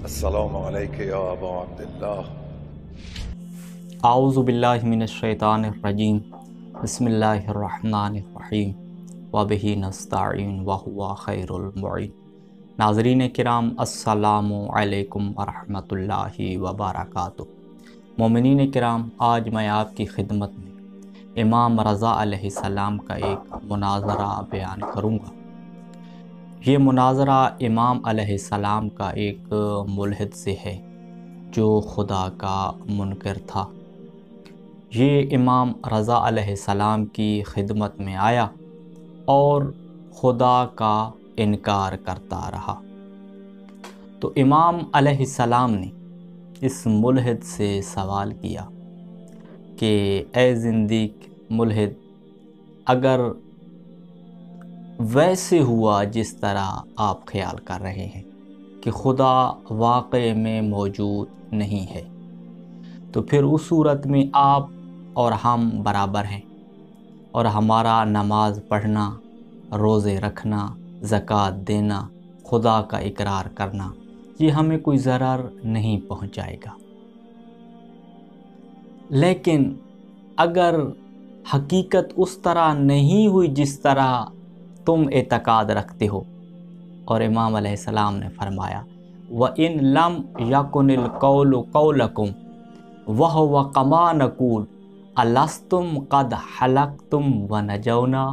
السلام علیکم یا ابا عبداللہ۔ اعوذ باللہ من الشیطان الرجیم، بسم اللہ الرحمن الرحیم، وبہ نستعین وہو خیر المعین۔ ناظرین کرام، السلام علیکم ورحمۃ اللہ وبرکاتہ۔ مومنین کرام، آج میں آپ کی خدمت میں امام رضا علیہ السلام کا ایک مناظرہ بیان کروں گا۔ یہ مناظرہ امام علیہ السلام کا ایک ملحد سے ہے جو خدا کا منکر تھا۔ یہ امام رضا علیہ السلام کی خدمت میں آیا اور خدا کا انکار کرتا رہا۔ تو امام علیہ السلام نے اس ملحد سے سوال کیا کہ اے زندیق ملحد، اگر ویسے ہوا جس طرح آپ خیال کر رہے ہیں کہ خدا واقع میں موجود نہیں ہے، تو پھر اس صورت میں آپ اور ہم برابر ہیں، اور ہمارا نماز پڑھنا، روزے رکھنا، زکوٰۃ دینا، خدا کا اقرار کرنا، یہ ہمیں کوئی ضرر نہیں پہنچائے گا۔ لیکن اگر حقیقت اس طرح نہیں ہوئی جس طرح تم اعتقاد رکھتے ہو، اور امام علیہ السلام نے فرمایا وَإِن لَمْ يَكُنِ الْقَوْلُ قَوْلَكُمْ وَهُوَ كَمَا نَقُولُ أَلَسْتُمْ قَدْ حَلَقْتُمْ وَنَجَوْنَا۔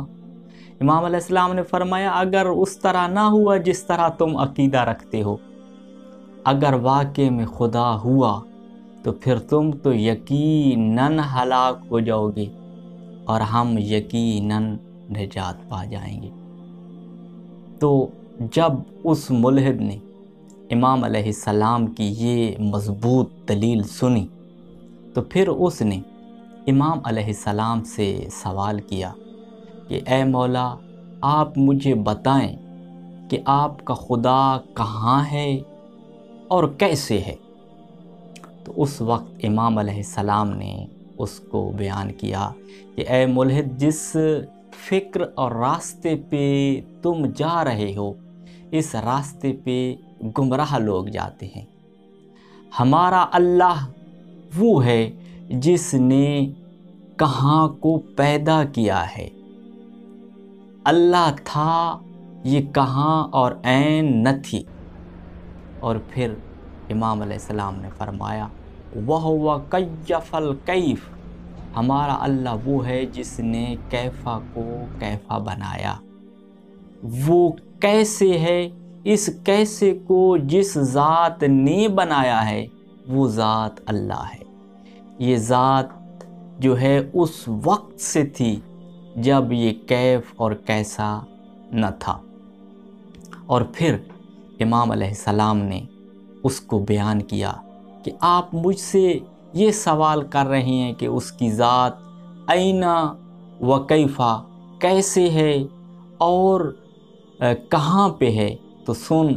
امام علیہ السلام نے فرمایا اگر اس طرح نہ ہوا جس طرح تم عقیدہ رکھتے ہو، اگر واقع میں خدا ہوا تو پھر تم تو یقیناً ہلاک ہو جاؤ گے اور ہم یقیناً نجات پا جائیں گے۔ تو جب اس ملحد نے امام علیہ السلام کی یہ مضبوط دلیل سنی تو پھر اس نے امام علیہ السلام سے سوال کیا کہ اے مولا، آپ مجھے بتائیں کہ آپ کا خدا کہاں ہے اور کیسے ہے۔ تو اس وقت امام علیہ السلام نے اس کو بیان کیا کہ اے ملحد، جس فکر اور راستے پہ تم جا رہے ہو، اس راستے پہ گمراہ لوگ جاتے ہیں۔ ہمارا اللہ وہ ہے جس نے کہاں کو پیدا کیا ہے۔ اللہ تھا، یہ کہاں اور عین نہ تھی۔ اور پھر امام علیہ السلام نے فرمایا وَهُوَ كَيَّفَ الْكَيْفَ، ہمارا اللہ وہ ہے جس نے کیفا کو کیفا بنایا۔ وہ کیسے ہے، اس کیسے کو جس ذات نے بنایا ہے وہ ذات اللہ ہے۔ یہ ذات جو ہے اس وقت سے تھی جب یہ کیف اور کیسا نہ تھا۔ اور پھر امام علیہ السلام نے اس کو بیان کیا کہ آپ مجھ سے یہ سوال کر رہے ہیں کہ اس کی ذات اینا و کیفا، کیسے ہے اور کہاں پہ ہے، تو سن،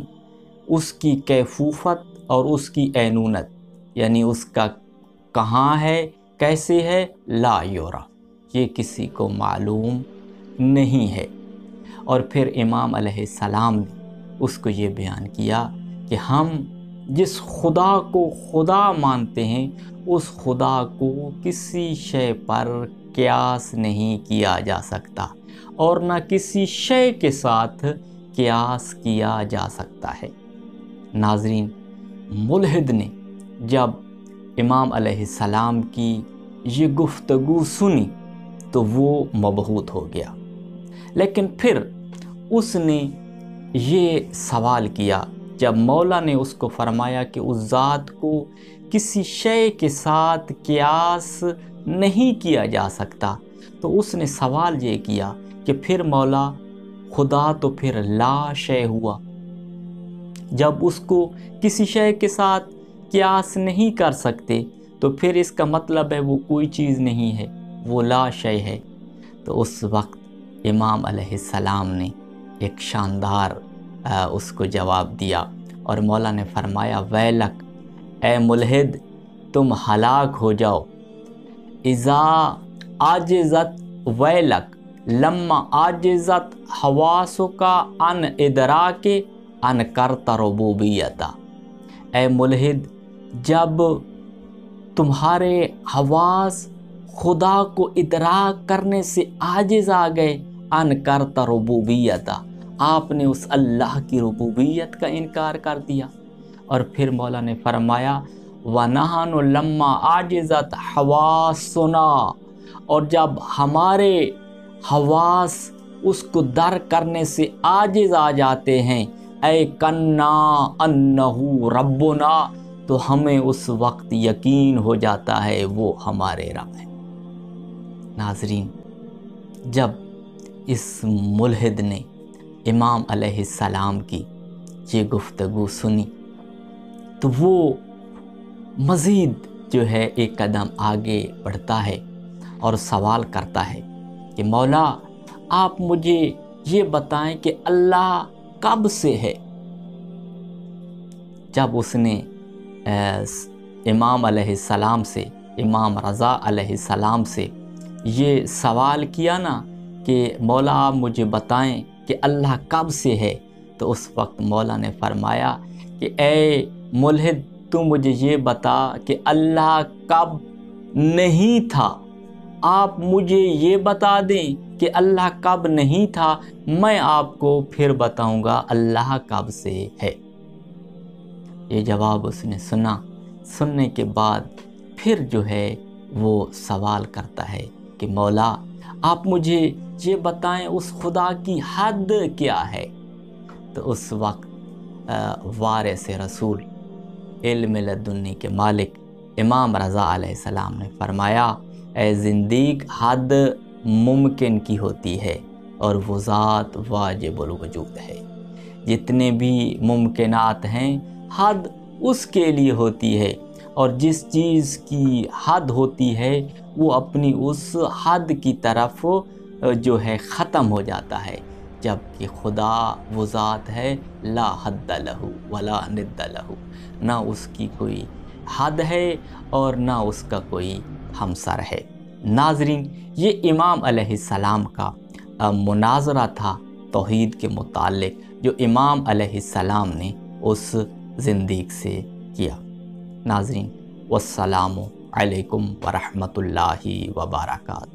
اس کی کیفوفت اور اس کی اینونت، یعنی اس کا کہاں ہے، کیسے ہے، لا یورا، یہ کسی کو معلوم نہیں ہے۔ اور پھر امام علیہ السلام نے اس کو یہ بیان کیا کہ ہم جس خدا کو خدا مانتے ہیں، اس خدا کو کسی شے پر قیاس نہیں کیا جا سکتا اور نہ کسی شے کے ساتھ قیاس کیا جا سکتا ہے۔ ناظرین، ملحد نے جب امام علیہ السلام کی یہ گفتگو سنی تو وہ مبہوت ہو گیا، لیکن پھر اس نے یہ سوال کیا جب مولا نے اس کو فرمایا کہ اس ذات کو کسی شے کے ساتھ قیاس نہیں کیا جا سکتا، تو اس نے سوال یہ کیا کہ پھر مولا خدا تو پھر لا شے ہوا۔ جب اس کو کسی شے کے ساتھ قیاس نہیں کر سکتے تو پھر اس کا مطلب ہے وہ کوئی چیز نہیں ہے، وہ لا شے ہے۔ تو اس وقت امام علیہ السلام نے ایک شاندار اس کو جواب دیا، اور مولا نے فرمایا ویلک، اے ملحد، تم ہلاک ہو جاؤ۔ اذا عاجزت ویلک لما عاجزت حواسک عن ادراک انکرت ربوبیتہ، اے ملحد، جب تمہارے حواس خدا کو ادراک کرنے سے عاجز آ گئے، انکرت ربوبیت، آپ نے اس اللہ کی ربوبیت کا انکار کر دیا۔ اور پھر مولا نے فرمایا وَنَحْنُ لَمَّا عَجِزَتْ حَوَاسُنَا، اور جب ہمارے حواس اس کو درک کرنے سے عاجز آ جاتے ہیں، اے کنا انہو ربنا، تو ہمیں اس وقت یقین ہو جاتا ہے وہ ہمارے رب ہیں۔ ناظرین، جب اس ملحد نے امام علیہ السلام کی یہ گفتگو سنی تو وہ مزید جو ہے ایک قدم آگے بڑھتا ہے اور سوال کرتا ہے کہ مولا آپ مجھے یہ بتائیں کہ اللہ کب سے ہے؟ جب اس نے امام علیہ السلام سے، امام رضا علیہ السلام سے یہ سوال کیا نا کہ مولا آپ مجھے بتائیں کہ اللہ کب سے ہے، تو اس وقت مولا نے فرمایا کہ اے ملحد، تو مجھے یہ بتا کہ اللہ کب نہیں تھا۔ آپ مجھے یہ بتا دیں کہ اللہ کب نہیں تھا، میں آپ کو پھر بتاؤں گا اللہ کب سے ہے۔ یہ جواب اس نے سنا، سننے کے بعد پھر جو ہے وہ سوال کرتا ہے کہ مولا آپ مجھے یہ بتائیں اس خدا کی حد کیا ہے؟ تو اس وقت وارث رسول، علم لدنی کے مالک امام رضا علیہ السلام نے فرمایا اے زندیق، حد ممکن کی ہوتی ہے اور وہ ذات واجب الوجود ہے۔ جتنے بھی ممکنات ہیں حد اس کے لیے ہوتی ہے، اور جس چیز کی حد ہوتی ہے وہ اپنی اس حد کی طرف جو ہے ختم ہو جاتا ہے، جبکہ خدا وہ ذات ہے لا حد لہ ولا ند لہ، نہ اس کی کوئی حد ہے اور نہ اس کا کوئی ہمسر ہے۔ ناظرین، یہ امام علیہ السلام کا مناظرہ تھا توحید کے متعلق، جو امام علیہ السلام نے اس زندیق سے کیا۔ ناظرین، والسلام علیکم ورحمۃ اللہ وبرکاتہ۔